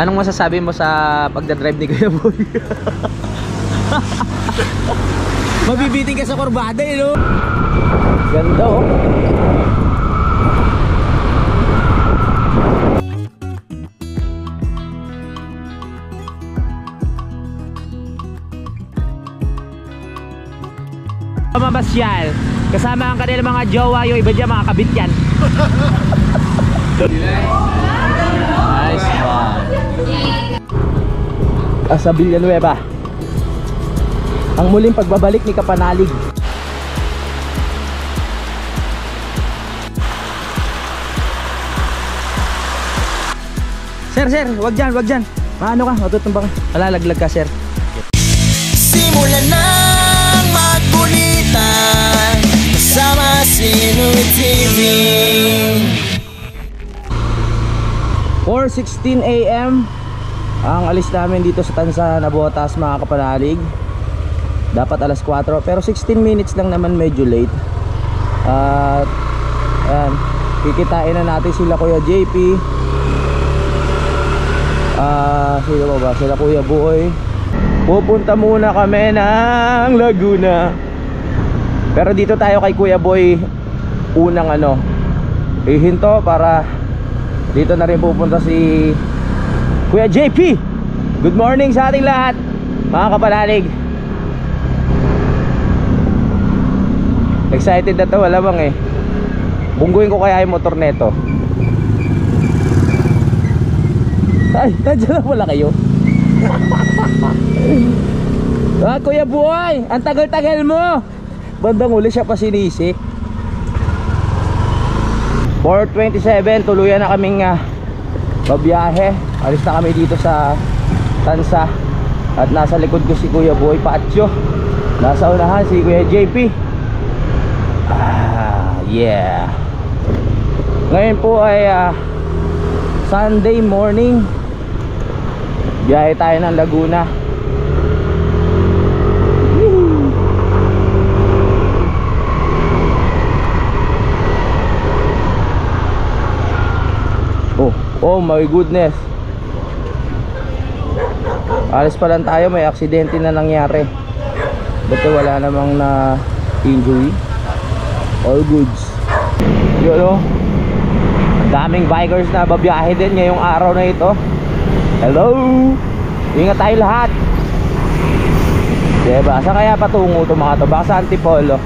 Anong masasabi mo sa pagdadrive ni Kuya Boy? Mabibiting ka sa kurbada eh, no? Ganda oh. Mamasyal kasama ang kanilang mga jowa, yung iba dyan mga kabit yan. Nice one. Sa Villanueva, ang muling pagbabalik ni Kapanalig. Sir, wag dyan, wag dyan. Maano ka, matutumbang ka. Malalaglag ka, sir. Simulan nang magbulitan kasama si Nuy TV. 4:16 AM ang alis namin dito sa Tansa Nabotas, mga Kapanalig. Dapat alas 4 pero 16 minutes lang naman, medyo late. At ayan, kikitain na natin sila Kuya JP, sila ba? Sila Kuya Boy. Pupunta muna kami ng Laguna. Pero dito tayo kay Kuya Boy unang ihinto para dito na rin pupunta si Kuya JP. Good morning sa ating lahat, mga Kapanalig. Excited na to, malamang eh. Bungguin ko kaya yung motor neto. Ay, nandiyan na pala kayo. Kuya Boy, ang tagal-tagal mo. Bandang uli siya pa sinisik. 4:27, tuluyan na kaming babiyahe. Alis na kami dito sa Tansa. At nasa likod ko si Kuya Boy Patio. Nasa unahan si Kuya JP. Yeah. Ngayon po ay Sunday morning. Biyahe tayo ng Laguna. Oh my goodness. Alis pa lang tayo, may aksidente na nangyari. Buti wala namang na injury. All goods. Yun o, daming bikers na babiyahe din ngayong araw na ito. Hello, ingat tayo lahat. Diba, saan kaya patungo ito mga to? Baka sa Antipolo.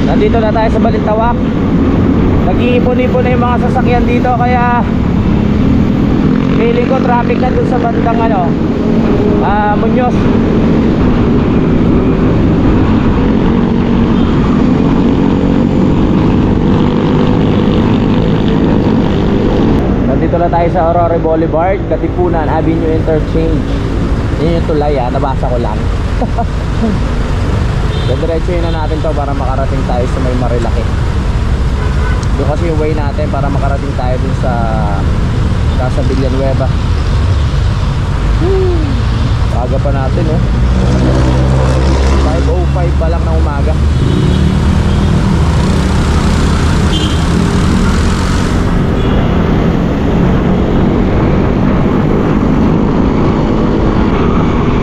Nandito na tayo sa Balintawak. Nag-iipon-ipon na yung mga sasakyan dito, kaya feeling ko traffic na dun sa bandang Muñoz. Nandito na tayo sa Aurora Boulevard, Katipunan Avenue Interchange. Yun yung tulay, nabasa ko lang. Diretsuhin na natin to para makarating tayo sa may Marilaki. Doon kasi yung way natin para makarating tayo dun sa Villanueva. Aga pa natin 5:05 pa lang ng umaga.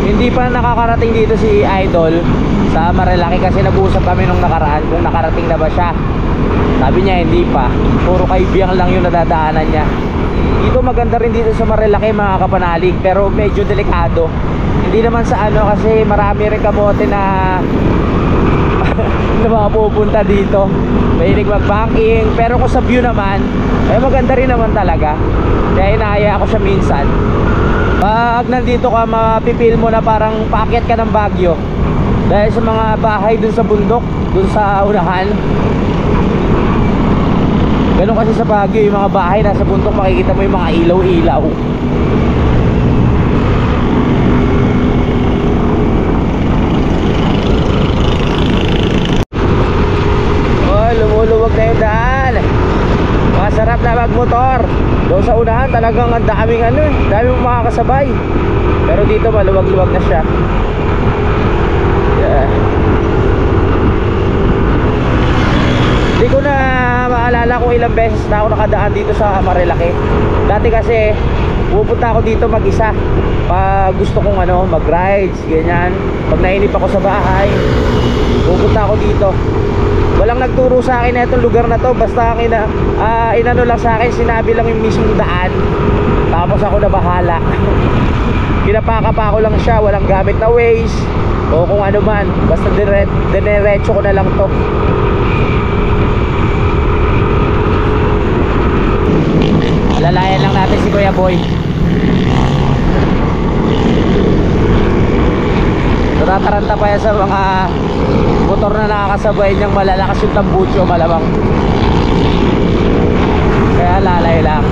Hindi pa nakakarating dito si Idol sa Marilaki kasi nag-uusap kami nung nakaraan kung nakarating na ba siya. Sabi niya hindi pa, puro Kaibiyang lang yung nadadaanan niya. Dito maganda rin dito sa Marilaki, mga Kapanalig, pero medyo delikado. Hindi naman sa kasi marami rin kamote na na mga pupunta dito. Mahilig mag-banking, pero kung sa view naman ay maganda rin naman talaga. Kaya inaaya ako siya minsan. Pag nandito ka, mapipil mo na parang paakyat ka ng Baguio. Dahil sa mga bahay dun sa bundok, dun sa unahan. Ganun kasi sa Baguio, yung mga bahay nasa bundok, makikita mo yung mga ilaw-ilaw. Oh, lumuluwag na yung daan. Masarap na magmotor. Doon sa unahan talagang ang daming daming makakasabay. Pero dito maluwag-luwag na siya. Yeah. Hindi ko na maalala kung ilang beses na ako nakadaan dito sa Marilaki. Dati kasi pupunta ako dito mag-isa pag gusto kong mag-rides, ganyan. Pag nainip ako sa bahay, pupunta ako dito. Walang nagturo sa akin na itong lugar na to. Basta inano lang sa akin, sinabi lang yung mismong daan, tapos ako na bahala. Pinapaka pa ako lang siya, walang gamit na Waze o kung ano man. Basta dineretso ko na lang to. Lalayan lang natin si Kuya Boy. Natataranta pa yan sa mga motor na nakakasabay niyang malalakas yung tambucho, malamang. Kaya lalay lang.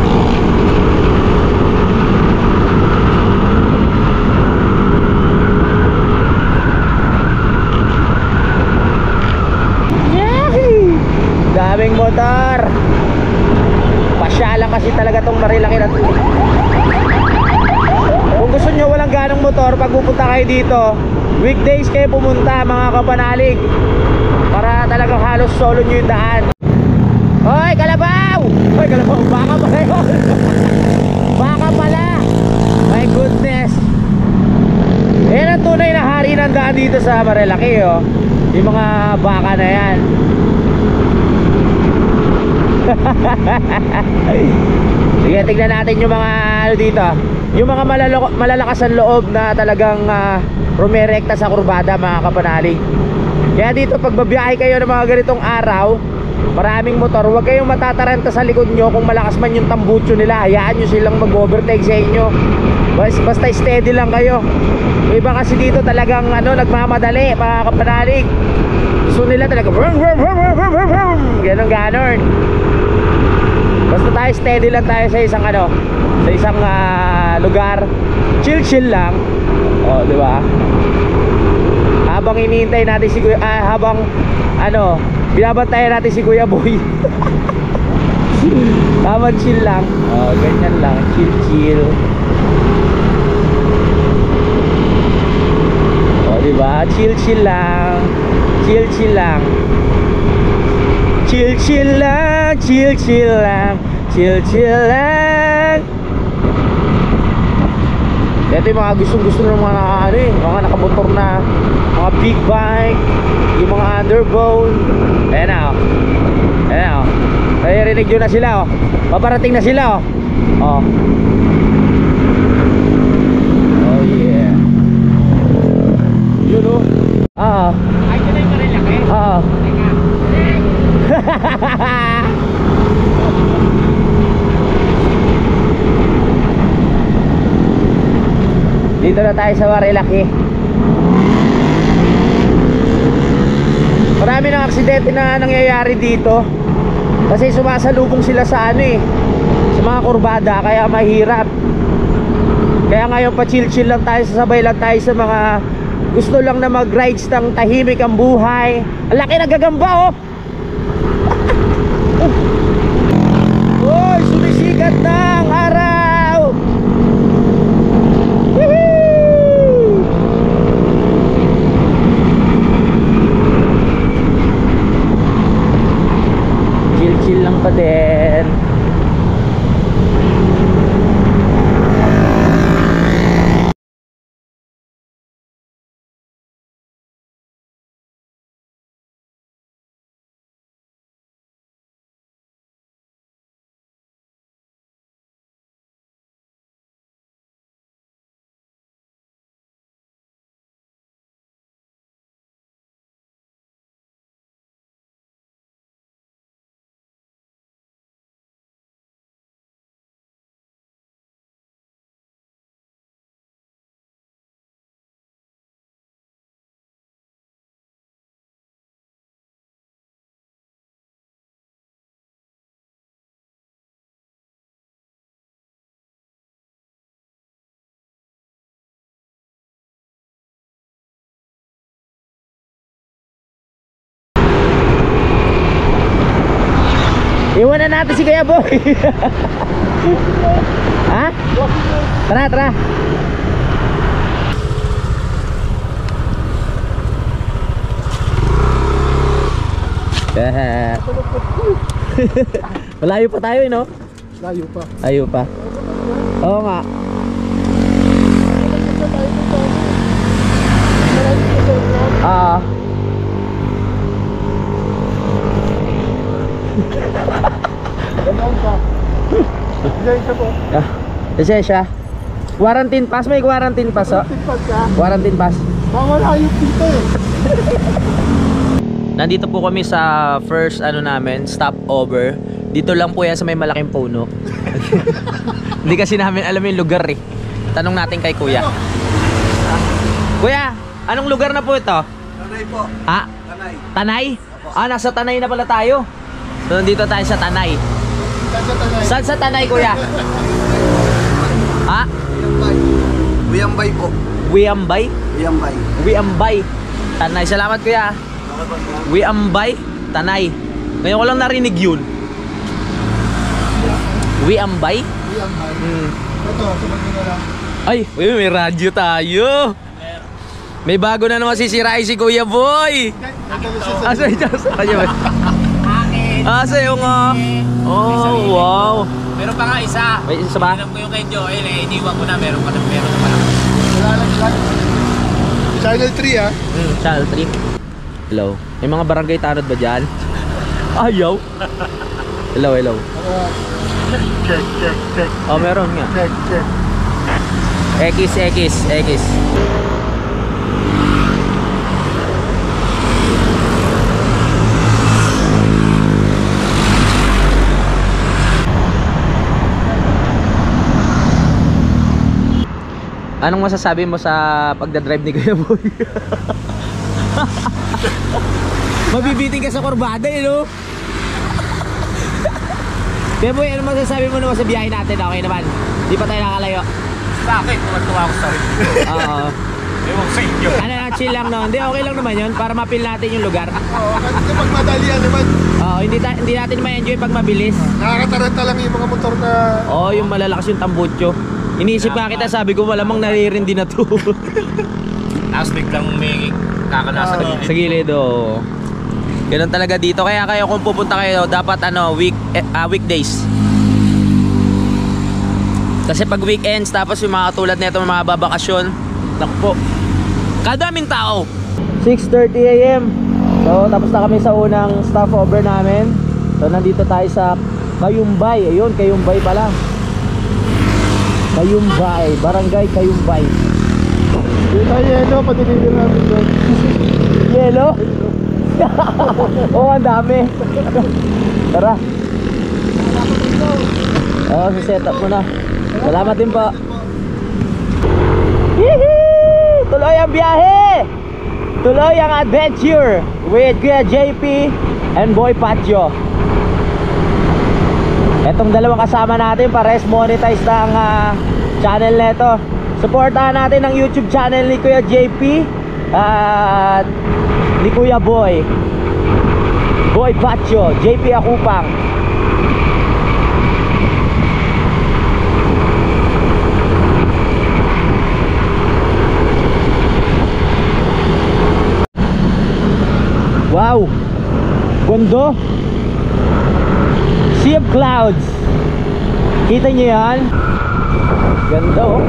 Yahoo! Daming motor. Pasyalan kasi talaga tong Marilaki na to. Kung gusto nyo walang ganong motor, pag pupunta kayo dito, weekdays kayo pumunta mga kapanalig, para talagang halos solo nyo yung daan. Hoy kalabaw! Hoy kalabaw, baka pala yun. Baka pala. My goodness. Yan ang tunay na hari ng daan dito sa Marilaki, oh. Yung mga baka na yan. Sige, tignan natin yung mga dito. Yung mga malalakas ang loob na talagang rumerekta sa kurbada, mga kapanalig. Kaya dito pag babiyahe kayo ng mga ganitong araw, maraming motor, huwag kayong matataranta sa likod nyo. Kung malakas man yung tambucho nila, hayaan nyo silang mag-overtake sa inyo. Basta steady lang kayo. Yung iba kasi dito talagang nagmamadali, mga kapanalig. Gusto nila talaga ganon. Basta tayo steady lang tayo sa isang sa isang lugar. Chill lang. Oh, di ba? Habang iniintay natin si Kuya, habang binabantayan natin si Kuya Boy. Tamang chill lang. Oh, ganyan lang, chill. Oh, di ba? Chill lang. Chill lang. Chill lang. Ito yung mga gustong-gusto ng mga mga nakamotor na mga big bike, yung mga underbone. Ayan na, oh. Naririnig nyo na sila, oh. Paparating na sila, oh. Oh yeah. Yun, oh. Ay, ito na yung Marilaki? Dito na tayo sa Marilaki. Marami ng aksidente na nangyayari dito kasi sumasalubong sila sa sa mga kurbada, kaya mahirap. Kaya ngayon pa chill lang tayo, sasabay lang tayo sa mga gusto lang na mag-rides ng tahimik ang buhay. Ang laki na gagamba, oh. Uy, sumisikat na ang araw. Woohoo! Chill lang pa din. Iwanan natin si Kuya Boy. Ha? Tara. Malayo pa tayo, no? Layo pa. Ayaw pa. Oo nga. Ah. Ganyan ka. Ganyan ka po. Lisensya. Quarantine pass, may quarantine pass, oh. Tipad ka. Quarantine pass. Mawala yung dito eh. Nandito po kami sa first namin, stopover. Dito lang po yan sa may malaking puno. Hindi kasi namin alam yung lugar eh. Tanong natin kay Kuya. Kuya, anong lugar na po ito? Tanay po. Ha? Tanay. Tanay? Ah, nasa Tanay na pala tayo. So nandito tayo sa Tanay. Saan sa Tanay? Saan sa Tanay, Kuya? Ha? Uyambay po. Wiambay? Uyambay. Wiambay. Tanay. Salamat, Kuya. Wiambay, Tanay. Ngayon ko lang narinig yun. Wiambay? Uyambay. Ito, sabag mo na lang. Ay, may radyo tayo. May bago na naman sisirain si Kuya Boy. Asa yung sa kanya ba? Asa yung oh, wow. Meron pa nga isa. May isa ba? Alam ko yung kay Joel eh, iniwan ko na, meron pa lang. Wala lang siya. Channel 3 ah. Channel 3. Hello. May mga barangay tanod ba dyan? Ayaw. Hello, hello. Check. Oh, meron nga. Check. X. Anong masasabi mo sa pagdadrive ni Kuya Boy? Mabibiting ka sa kurbada eh, no? Kuya Boy, ano masasabi mo naman sa biyahe natin? Okay naman? Di pa tayo nakalayo? Sa akin, tuwa ako sa rin. Oo. Ewan ko sa inyo. Ano na, chill lang, no? Hindi, okay lang naman yun para mapil natin yung lugar. Oo, kasi pag madalian naman, Oo, hindi natin ma-enjoy pag mabilis. nakakataranta lang yung mga motor na Oo, yung malalakas yung tambutso. Iniisip nga kita, sabi ko malamang naririndi na to. Tapos biglang may kakanasa na Sa gilid, oo. Ganun talaga dito. Kaya kayo kung pupunta kayo, dapat weekdays. Kasi pag weekends, tapos yung mga katulad nito, mga babakasyon, naku po, kadaming tao. 6:30 AM. So, tapos na kami sa unang stopover namin. So, nandito tayo sa Kayumbay. Ayun, Kayumbay pala. Kayumbay, Barangay Kayumbay. dito yelo, patinigil namin doon. Yelo? Oo, ang dami. Tara. Oo, set up mo na. Salamat din po. Yee! Tuloy ang biyahe! Tuloy ang adventure with Kuya JP and Boy Patio. Etong dalawang kasama natin, pares monetize na ang channel neto. Supportahan natin ang YouTube channel ni Kuya JP at ni Kuya Boy Patio, JP Akupang. Wow, gondo. Sea of clouds. Kita nyo yan? Ganda oh.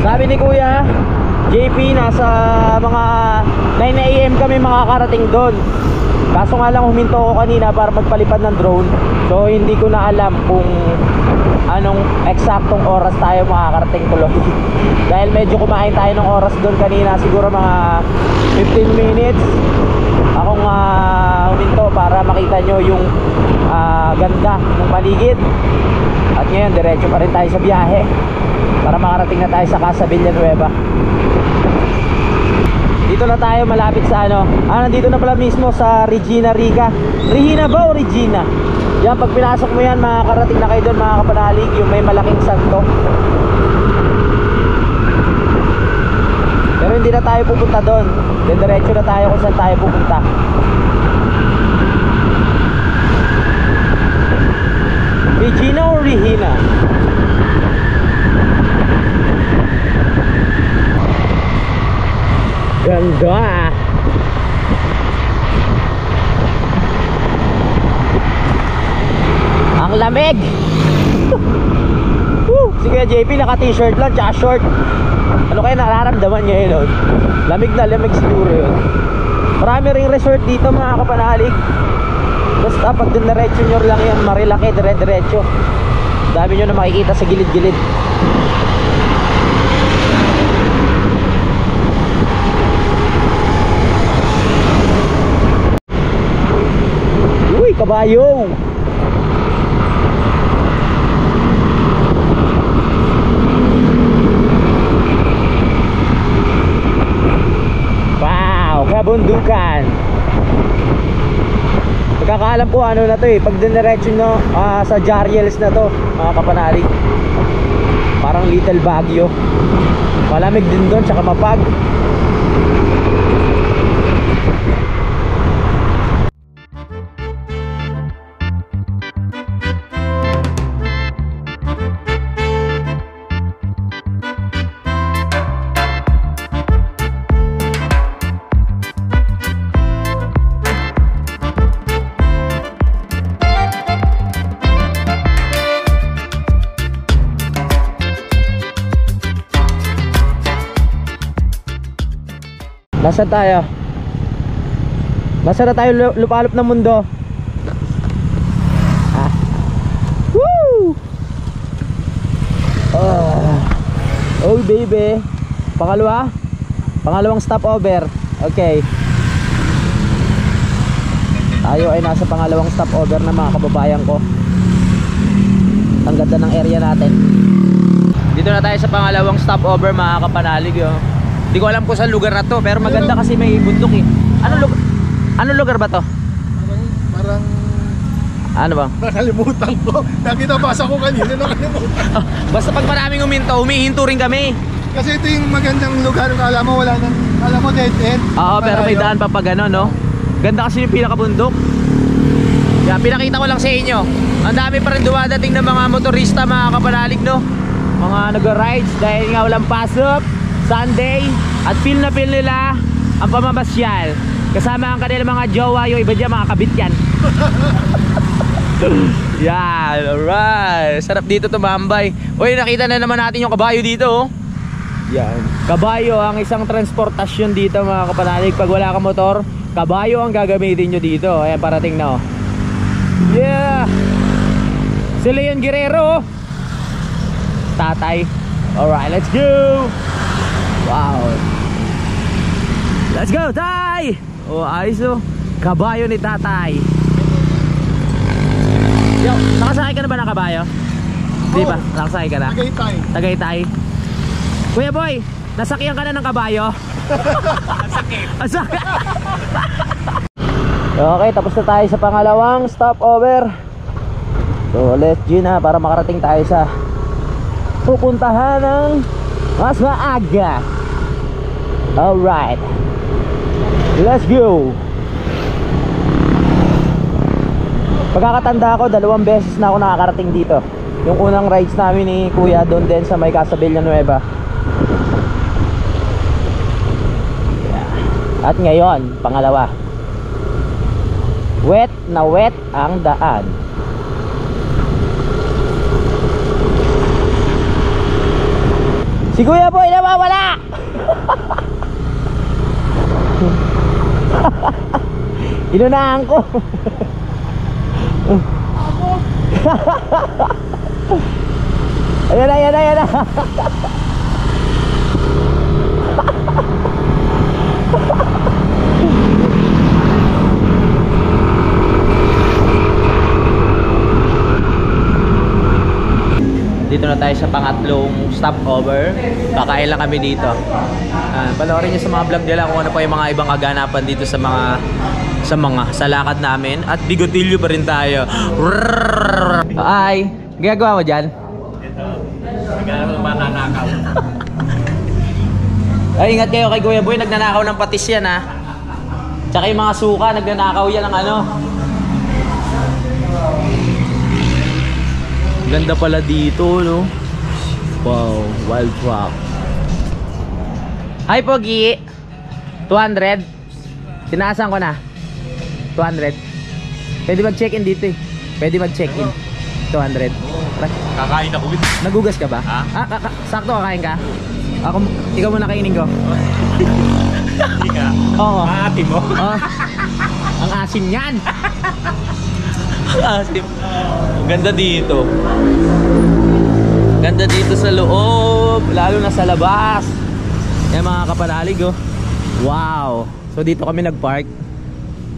Sabi ni Kuya JP, nasa mga 9 AM kami makakarating doon. Kaso nga lang huminto ako kanina para magpalipad ng drone. So hindi ko na alam kung anong eksaktong oras tayo makakarating tuloy. Dahil medyo kumain tayo ng oras doon kanina, siguro mga 15 minutes. Akong huminto para makita nyo yung ganda ng paligid. At ngayon diretso pa rin tayo sa biyahe para makarating na tayo sa Casa Villanueva. Dito na tayo malapit sa nandito na pala mismo sa Regina Rica. Regina ba o Regina? Yan, pag pinasok mo yan, makakarating na kayo doon mga kapanalig, yung may malaking santo. Pero hindi na tayo pupunta doon. Diretso na tayo kung saan tayo pupunta. Regina o Regina? Ganda. Ang lamig. Sige JP, naka t-shirt lang tsaka short. Ano kaya nararamdaman niya yun? Lamig na lamig siguro yun. Marami ring resort dito mga kapanalig. Basta pag diretso nyo lang yan, Marilaki, dire-diretso. Dami nyo na makikita sa gilid-gilid. Uy, kabayo! Wow, kabundukan! Pagkakaalam ko ano na to pag diniretso nyo sa Jariels na to mga kapanalig, parang Little Baguio. Malamig din doon tsaka mapag. Nasaan tayo? Nasaan na tayo lupalop ng mundo? Woo! Oh baby. Pangalawang stopover. Okay. Tayo ay nasa pangalawang stopover na mga kababayan ko. Ang ganda ng area natin. Dito na tayo sa pangalawang stopover mga kapanalig Hindi ko alam kung saan lugar na to, pero maganda kasi may bundok Anong lugar ba to? Parang ano ba? nakalimutan ko. Nakita basa ko kanina, nakalimutan. Basta pag maraming humihinto rin kami. Kasi ito yung magandang lugar. Alam mo, wala nang, alam mo, dead end. Oo, pero may daan pa pag no? Ganda kasi yung pinakabundok. Kaya pinakita ko lang sa inyo. Ang dami pa rin dumadating ng mga motorista, mga kapanalig, no? Mga nag-rides dahil nga walang pasok, Sunday, at feel na feel nila ang pamamasyal. Kasama ang kanilang mga jowa, yung iba dyan mga kabit yan. Yan, alright. Sarap dito tumambay. Uy, nakita na naman natin yung kabayo dito Yan. Kabayo ang isang transportasyon dito mga kapanalig. Pag wala kang motor, kabayo ang gagamitin nyo dito. Ayan, parating na Yeah. Si Leon Guerrero tatay. Alright, let's go. Wow. Let's go, tay! Ayos kabayo ni tatay. Yo, nakasakay ka na ba ng kabayo? Di ba? Nakasakay ka na? Tagaytay. Tagaytay. Kuya boy, nasakyan ka na ng kabayo? Ang sakit. Okay, tapos na tayo sa pangalawang stopover. So let's go na para makarating tayo sa pupuntahan ng mas maaga. Alright, let's go. Pagkakatanda ko, 2 beses na ako nakakarating dito. Yung unang rides namin ni Kuya doon din sa may Casa Villanueva. At ngayon, pangalawa. Wet na wet ang daan. Si Kuya Boy nawawala! Inunahan ko. Ayan na, ayan na, ayan na. Dito na tayo sa pangatlong stopover. Kakain lang kami dito. Panoorin niyo sa mga vlog nila kung ano pa yung mga ibang kaganapan dito sa lakad namin. At bigotilyo pa rin tayo. Ay, gagawa mo dyan? Nagano naman nanakaw. Ay, ingat kayo kay Kuya Boy, nagnanakaw ng patis yan ha. Tsaka yung mga suka, nagnanakaw yan ng ano. Ganda pala dito, no? Wow, wild truck. Hi, Pogi! 200? Tinaasan ko na. 200. Pwede mag-check-in dito eh. Pwede mag-check-in. 200. Kakain ako with. Nagugas ka ba? Ha? Sakto kakain ka? Ikaw muna kainin ko. Hindi ka. Oo. Ate mo. Oh. Ang asim yan. Asim. Ganda dito. Ganda dito sa loob, lalo na sa labas. Yan mga kapanalig oh. Wow. So dito kami nagpark.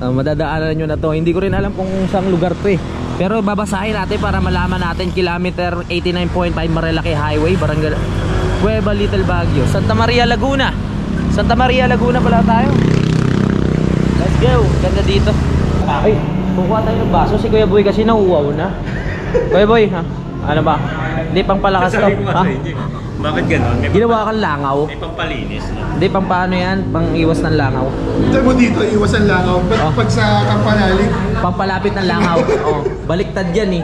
Madadaanan nyo na to. Hindi ko rin alam kung saan lugar to eh. Pero babasahin natin para malaman natin. Kilometer 89.5 Marilaki Highway, Barangay Cueva, Little Baguio, Santa Maria, Laguna. Santa Maria, Laguna pala tayo. Let's go. Ganda dito. Ay, kukuha tayo ng baso. Si Kuya Boy kasi nauuaw na. Kuya Boy, ha? Ano ba? Hindi pang palakas to. Ha? Bakit gano'n? Ginawa kang langaw. May pampalinis. No? Hindi pang paano yan? Pang iwas ng langaw. Ito mo dito, iwasan lang ako. Oh. Pag sa Kampanalig, Pampalapit ng langaw. Oh, baliktad yan eh.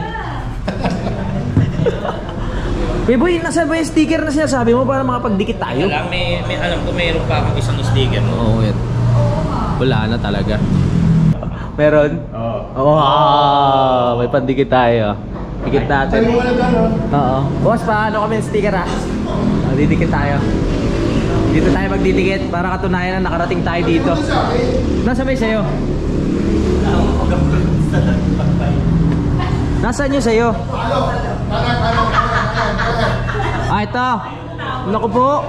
Kuya Boy, nasa ba yung sticker na sinasabi mo para makapagdikit tayo? Alam, may alam ko mayroon pa akong isang sticker. Oo, yan. Wala na talaga. Meron? Oo. Oh, may pandikit tayo. Dikit natin. sabi mo na gano'n. Oo. Boss, paano kami yung sticker ha? Didikit tayo. Dito tayo magdidikit para katunayan na nakarating tayo dito. Nasa ba yung sa'yo? Nasaan yung sa'yo? Ah, ito. Naku po.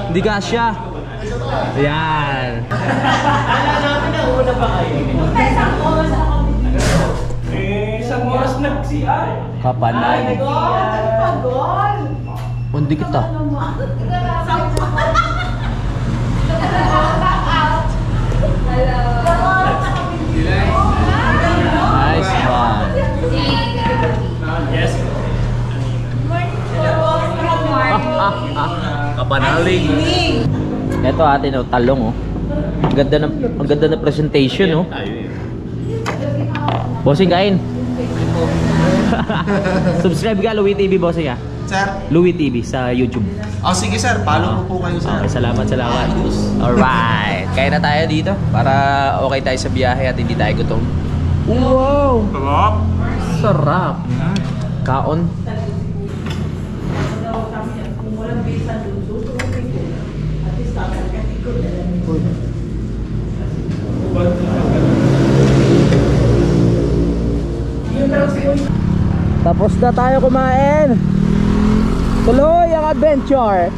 Hindi kasya. Ayan. Isang oras nag-CR. Kapanay. Hindi kita. Nice one. Yes. Kapanalig. Ito atin oh, talong oh. Ang ganda ng presentation oh. Tayo eh. Bossing kain. Subscribe ka Louie TV bossing ah. Sir? Louie TV sa YouTube. Oh, sige sir, follow mo po kayo sir. Okay, salamat. Alright. Kaya na tayo dito para okay tayo sa biyahe at hindi tayo gutom. Wow! Sarap. Sarap. Kaon. Tapos na tayo kumain. Tuloy ang adventure.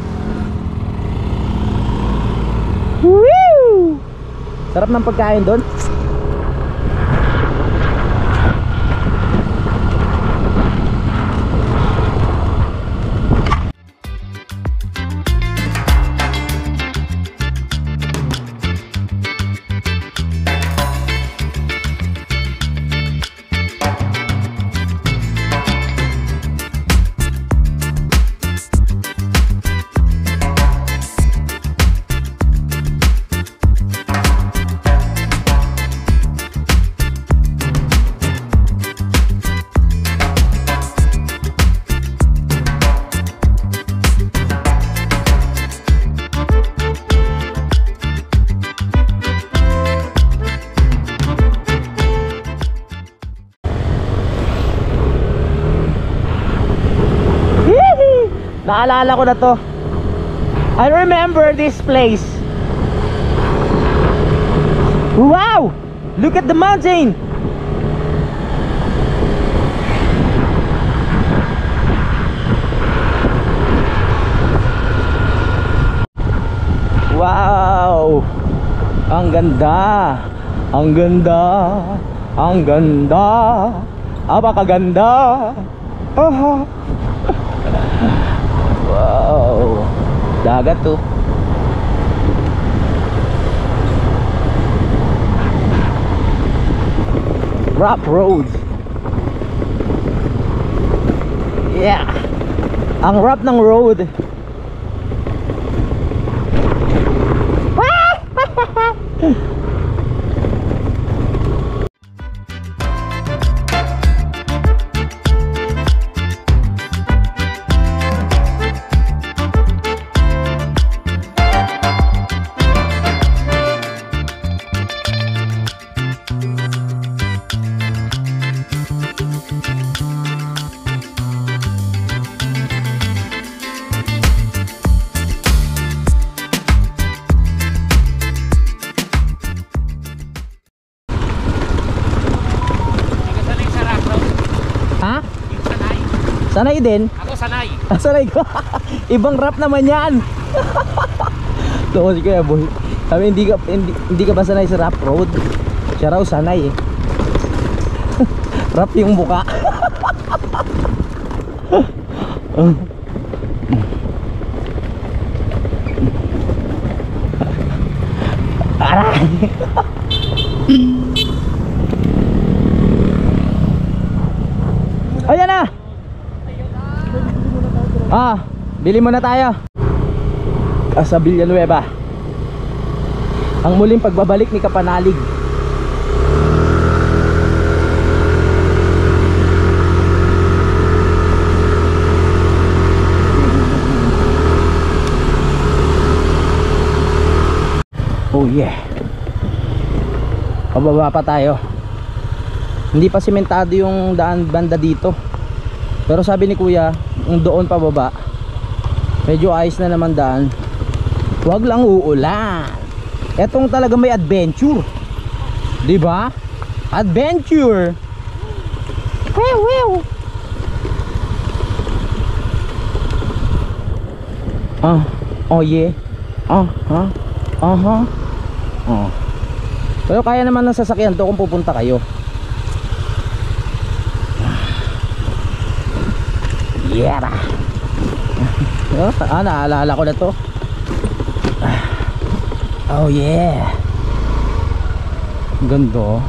Woo! Sarap ng pagkain doon. Naalala ko na to. I remember this place. Wow! Look at the mountain. Wow! Ang ganda! Ang ganda! Ang ganda! Apakaganda! Oh. Wow! Dagat to. Rough roads. Yeah. Ang rough ng road. Sanay din? Ako sanay. Sanay ko. Ibang rap naman yan. Loko si Kuya Boy. Sabi hindi ka ba sanay sa rap road? Siya raw sanay eh. Rap yung buka. Aray. Ayan na. Bili muna tayo. Sa Villanueva. Ang muling pagbabalik ni Kapanalig. Oh yeah. Pababa pa tayo. Hindi pa simentado yung daan banda dito. Pero sabi ni Kuya, yung doon pababa, medyo ayos na naman daan. Huwag lang uulan. Etong talaga may adventure. 'Di ba? Adventure. Wow, wow. Oh yeah. Pero kaya naman ng sasakyan to kung pupunta kayo. Yeah. Naalala ko na to. Oh yeah. Ganda.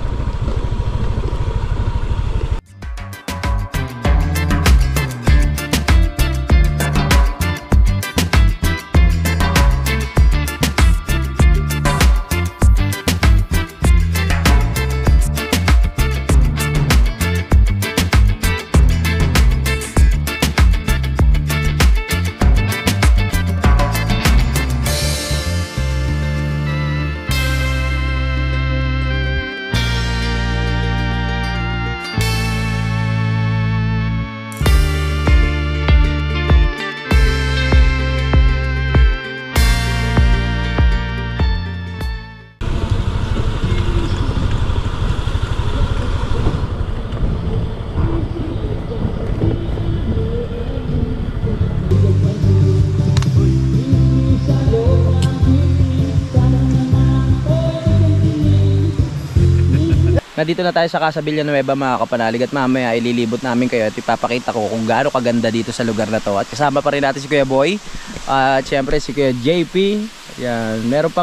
Nandito na tayo sa Casa Villanueva mga kapanalig, at mamaya ililibot namin kayo at ipapakita ko kung gaano kaganda dito sa lugar na to. At kasama pa rin natin si Kuya Boy at syempre si Kuya JP. Yan, meron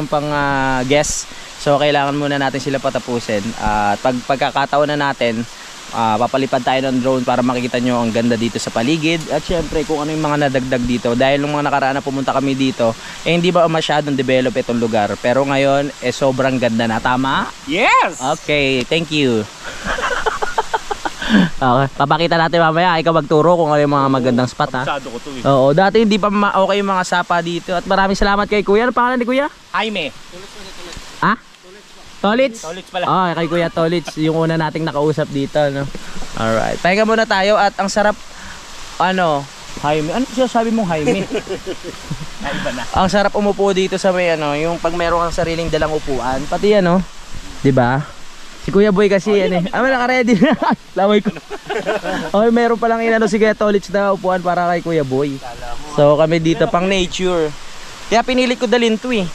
pang guest. So kailangan muna natin sila patapusin. At pagkakataon na natin, papalipad tayo ng drone para makikita nyo ang ganda dito sa paligid. At syempre kung ano yung mga nadagdag dito. Dahil nung mga nakaraan na pumunta kami dito, hindi ba masyadong develop itong lugar. Pero ngayon, sobrang ganda na. Tama? Yes! Okay, thank you. Okay, papakita natin mamaya. Ikaw magturo kung ano yung mga magandang spot, ha? Kabisado ko to eh. Oo, dati hindi pa okay yung mga sapa dito. At maraming salamat kay Kuya. Ano pangalan ni Kuya? Jaime. Ha? Tolits? Tolits pala. Oh, kay Kuya Tolits, yung una nating nakausap dito, no? Alright. Pahinga muna tayo at ang sarap Jaime. Ano sinasabi mong Jaime? Ay, iba na. Ang sarap umupo dito sa may ano, yung pag meron kang sariling dalang upuan. Pati ano, 'di ba? Si Kuya Boy kasi yan eh. Ah, naka-ready na. Lamay ko. Okay, meron pa lang inano si Kuya Tolits na upuan para kay Kuya Boy. So kami dito pang nature. Kaya pinilit ko dalhin to eh.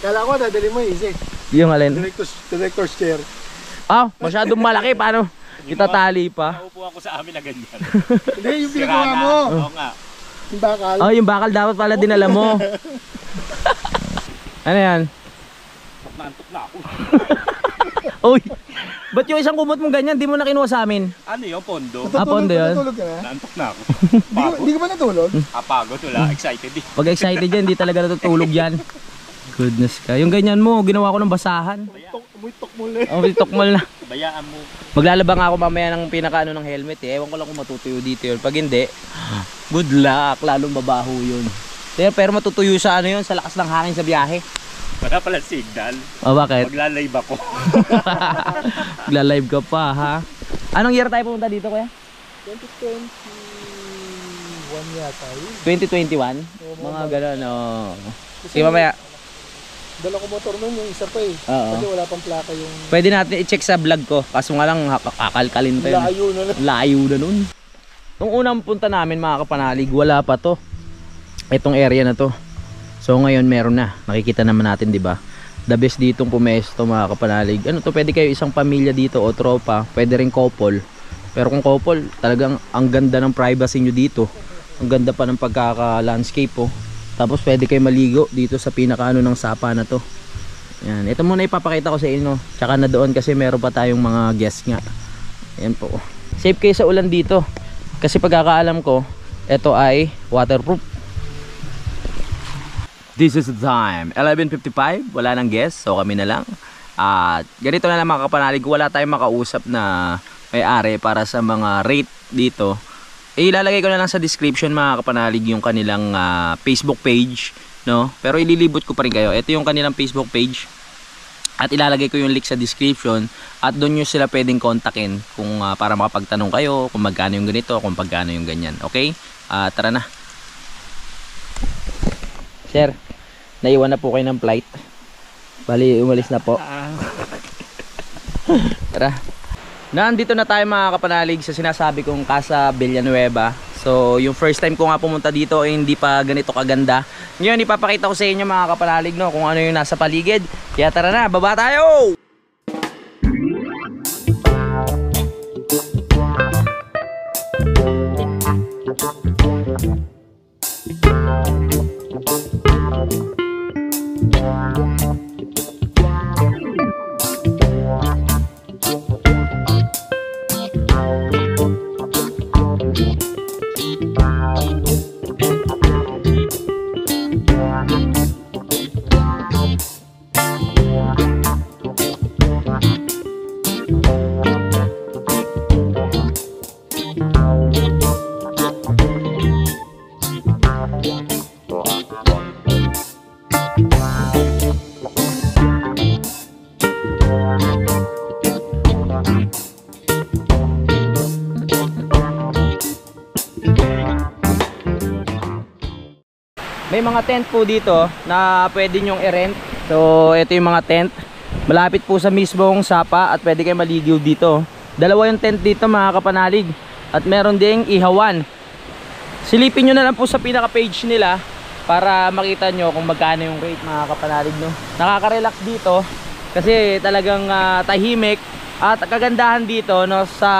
Kala ko, dadali mo easy. Yung alin? Director's chair. Ah, masyadong malaki. Paano? Itatali pa. Naupuan ko sa amin na ganyan. Hindi, yung pinagawa mo. Oo nga. Yung bakal. Oh, yung bakal dapat pala dinala mo. Ano yan? Naantok na ako. Uy, ba't yung isang kumot mong ganyan, di mo na kinuha sa amin? Ano yung pondo? Ah, pondo yun? Natulog ka na? Naantok na ako. Hindi ka ba natulog? Apagod, wala. Excited eh. Pag excited yan, di talaga natutulog yan. Goodness ka. Yung ganyan mo, ginawa ko ng basahan. Umuitok mo ulit. Oh, tokmal na. Bayaan mo. Maglalaba nga ako mamaya ng pinakaano ng helmet eh. Ewan ko lang kung matutuyo dito yun. Pag hindi, good luck. Lalong mabaho yun. Pero matutuyo sa ano yun, sa lakas ng hangin sa biyahe. Wala pala signal. Oh, bakit? Magla-live ako. Magla-live ka pa ha. Anong year tayo pumunta dito kuya? 2021 yata yun. 2021? Mga gano'n, oh. Sige mamaya. Dala ko motor nun, yung isa pa eh. Oo. Kasi wala pang plaka yung... Pwede natin i-check sa vlog ko. Kaso nga lang kakalkalin pa yun. Layo na lang. Layo na nun. Nung unang punta namin mga kapanalig, wala pa to. Itong area na to. So ngayon meron na. Nakikita naman natin, 'di ba? The best ditong pumesto mga kapanalig. Ano to, pwede kayo isang pamilya dito o tropa, pwede rin couple. Pero kung couple, talagang ang ganda ng privacy nyo dito. Ang ganda pa ng pagkaka-landscape oh. Tapos pwede kayo maligo dito sa pinakaano ng sapa na to. Yan, ito muna ipapakita ko sa inyo. Tsaka na doon kasi meron pa tayong mga guests nga. Ayan po. Safe kayo sa ulan dito. Kasi pagkakaalam ko, ito ay waterproof. This is the time, 11:55, wala nang guest, so kami na lang. At ganito na lang mga kapanalig, wala tayong makausap na may-ari para sa mga rate dito. Ilalagay ko na lang sa description mga kapanalig yung kanilang Facebook page, no? Pero ililibot ko pa rin kayo. Ito yung kanilang Facebook page. At ilalagay ko yung link sa description at doon nyo sila pwedeng kontakin kung para makapagtanong kayo kung magkano yung ganito, kung magkano yung ganyan. Okay? Tara na. Sir, naiwan na po kayo ng flight. Bali, umalis na po. Tara. Nandito na tayo mga kapanalig sa sinasabi kong Casa Villanueva. So, yung first time ko nga pumunta dito ay hindi pa ganito kaganda. Ngayon, ipapakita ko sa inyo mga kapanalig no, kung ano yung nasa paligid. Kaya tara na, baba tayo! May mga tent po dito na pwede nyong i-rent. So ito yung mga tent. Malapit po sa mismong sapa at pwede kayo maligiw dito. Dalawa yung tent dito mga kapanalig. At meron ding ihawan. Silipin nyo na lang po sa pinaka page nila para makita nyo kung magkano yung rate mga kapanalig no? Nakaka-relax dito kasi talagang tahimik. At kagandahan dito no, sa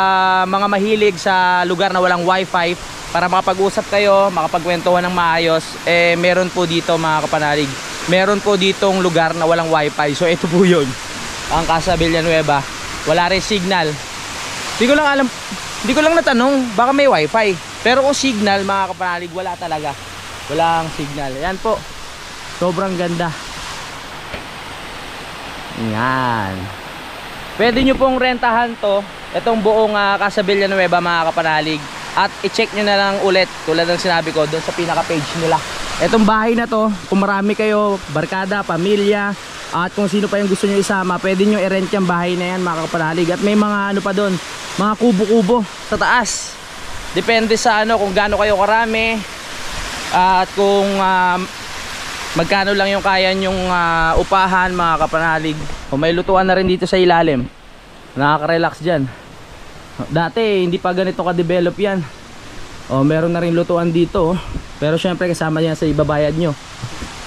mga mahilig sa lugar na walang wifi, para makapag-usap kayo, makapagkwentuhan ng maayos, eh meron po dito mga kapanalig. Meron po ditong lugar na walang wifi. So ito po yun, ang Casa Villanueva. Wala rin signal. Hindi ko lang alam, hindi ko lang natanong, baka may wifi. Pero kung signal mga kapanalig, wala talaga. Walang signal. Ayan po, sobrang ganda. Yan. Pwede nyo pong rentahan to, itong buong Casa Villanueva mga kapanalig. At i-check nyo na lang ulit tulad ng sinabi ko doon sa pinaka page nila. Etong bahay na to, kung marami kayo, barkada, pamilya, at kung sino pa yung gusto nyo isama, pwede nyo i-rent yung bahay na yan mga kapanalig. At may mga ano pa doon, mga kubo-kubo sa taas. Depende sa ano, kung gaano kayo karami at kung magkano lang yung kaya nyong upahan mga kapanalig. O may lutuan na rin dito sa ilalim. Nakaka-relax dyan. Dati hindi pa ganito ka-develop yan. O meron na rin lutuan dito. Pero syempre kasama yan sa ibabayad nyo.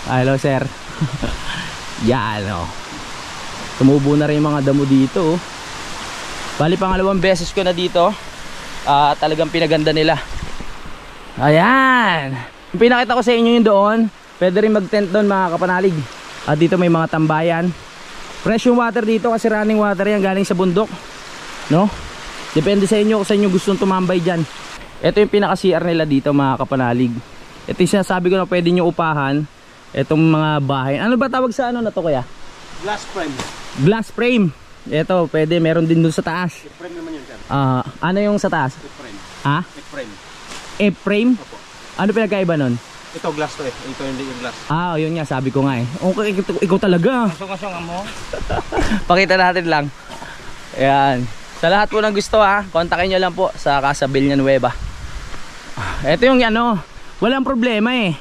Hello sir. Yan o. Tumubo na rin yung mga damo dito. Bali pangalawang beses ko na dito. Talagang pinaganda nila. Ayan. Yung pinakita ko sa inyo yung doon. Pwede rin mag-tent doon mga kapanalig. At dito may mga tambayan. Fresh yung water dito kasi running water yan galing sa bundok, no? Depende sa inyo kung sa inyo gustong tumambay dyan. Ito yung pinaka-CR nila dito mga kapanalig. Ito yung sinasabi ko na pwede nyo upahan. Itong mga bahay. Ano ba tawag sa ano na to kaya? Glass frame. Glass frame. Ito pwede, meron din dun sa taas. Frame naman yun, sir. Ano yung sa taas? Frame. Ha? Frame. E-frame? Ano pinagkaiba nun? Ito glass to eh. Ito hindi yung glass. Yun nga sabi ko nga eh. Okay, ikaw talaga. Kasong mo. Pakita natin lang. Ayan. Sa lahat po ng gusto kontakin nyo lang po sa Casa Villanueva. Ito yung ano, walang problema eh.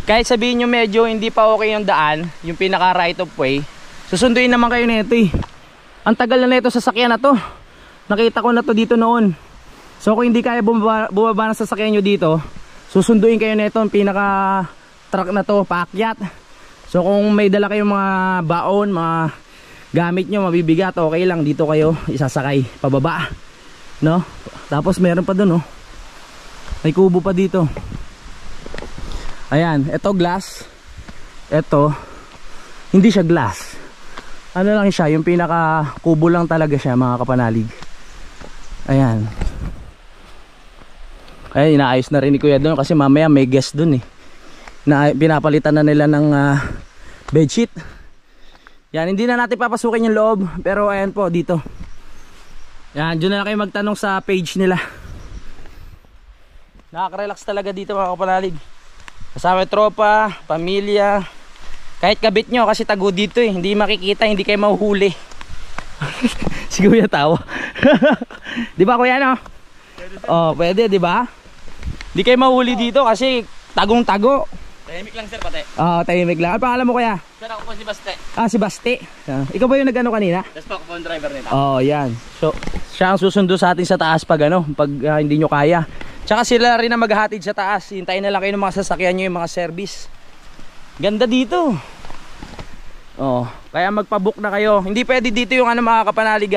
Kahit sabihin nyo medyo hindi pa okay yung daan, yung pinaka right of way, susunduin naman kayo nito eh. Ang tagal na nito sasakyan na to. Nakita ko na to dito noon. So kung hindi kaya bumaba ng sasakyan nyo dito, susunduin kayo nito ang pinaka truck na to, paakyat. So kung may dala kayong mga baon, mga gamit nyo mabibigat, okay lang, dito kayo isasakay pababa, no? Tapos meron pa dun, may kubo pa dito. Ayan, ito glass. Ito hindi siya glass, ano lang siya, yung pinaka kubo lang talaga siya mga kapanalig. Ayan. Ay, inaayos na rin ni Kuya doon kasi mamaya may guest doon eh. Pinapalitan na nila ng bedsheet. Yan, hindi na natin papasukin yung loob. Pero ayan po, dito. Yan, dyan na lang kayo magtanong sa page nila. Nakaka-relax talaga dito mga kapanalig. Kasama yung tropa, pamilya. Kahit kabit nyo kasi tago dito eh. Hindi makikita, hindi kayo mahuhuli. Si Kuya tawa. Di ba Kuya no? Pwede di ba? Di kayo mahuli dito kasi tagong-tago. Tahimik lang sir pati. Tahimik lang. Ano pangalan mo Kuya? Sir ako po si Baste. Si Baste. Ikaw ba yung nag-ano kanina? Tapos po ako po ang driver nito. Yan. So, siya ang susundo sa atin sa taas pag pag hindi nyo kaya. Tsaka sila rin ang maghahatid sa taas. Hintayin na lang kayo ng mga sasakyan nyo, yung mga service. Ganda dito. Kaya magpabook na kayo. Hindi pwede dito yung mga kapanalig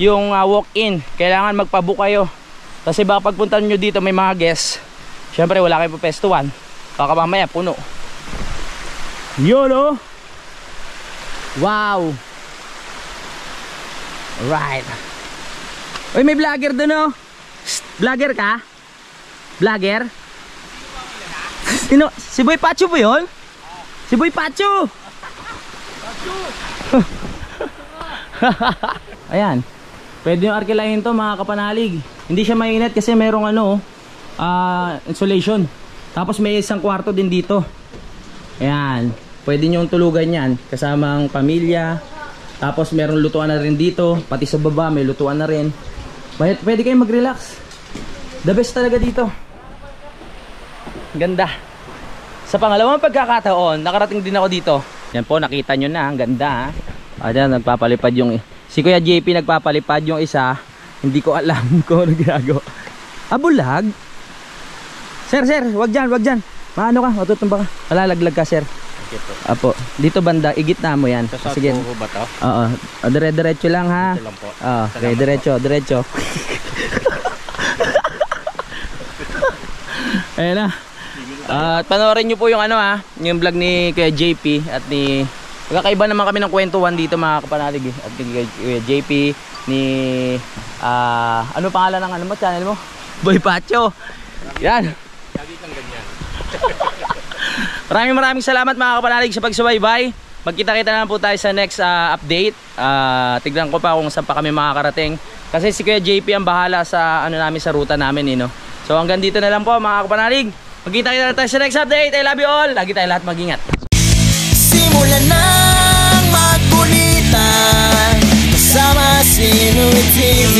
yung walk-in. Kailangan magpabook kayo. Kasi baka pagpunta nyo dito may mga guests, syempre wala kayong papestuan, baka mamaya puno. Yun wow. Alright. Uy, may vlogger dun Vlogger ka? Vlogger? Sino? Si Boy Pacho po yun? Si Boy Pacho. Ayan. Pwede yung arkilahin to mga kapanalig. Hindi siya mainit kasi merong insulation. Tapos may isang kwarto din dito. Ayan. Pwede nyo tulugan yan kasama ang pamilya. Tapos merong lutuan na rin dito. Pati sa baba may lutuan na rin. Pwede kayong mag-relax. The best talaga dito. Ganda. Sa pangalawang pagkakataon, nakarating din ako dito. Yan po, nakita nyo na. Ang ganda. Ayan, nagpapalipad yung... Si Kuya JP nagpapalipad yung isa. Hindi ko alam kung ano ginagawa. Bulag? Sir, wag dyan. Maano ka? Matutumba ka. Malalaglag ka, sir. Okay po. Apo. Dito banda, igitna mo yan. Sige. Po ba to? Dire-diretso lang ha. Ito lang po. Okay, diretso. Ayan na. At panoorin nyo po yung yung vlog ni Kuya JP at ni... Magkakaiba naman kami ng kwentuhan dito mga kapanalig at ni Kuya JP, ni ano pangalan ng channel mo? Boy Pacho. Yan. Lagi kang ganyan. Maraming salamat mga kapanalig sa pagsubaybay. Magkita-kita na po tayo sa next update. Tignan ko pa kung saan pa kami makakarating. Kasi si Kuya JP ang bahala sa namin sa ruta namin So hanggang dito na lang po mga kapanalig. Magkita-kita na tayo sa next update. I love you all. Lagi tayo lahat mag-ingat. Simulan ng magkulitan kasama si Nuit TV.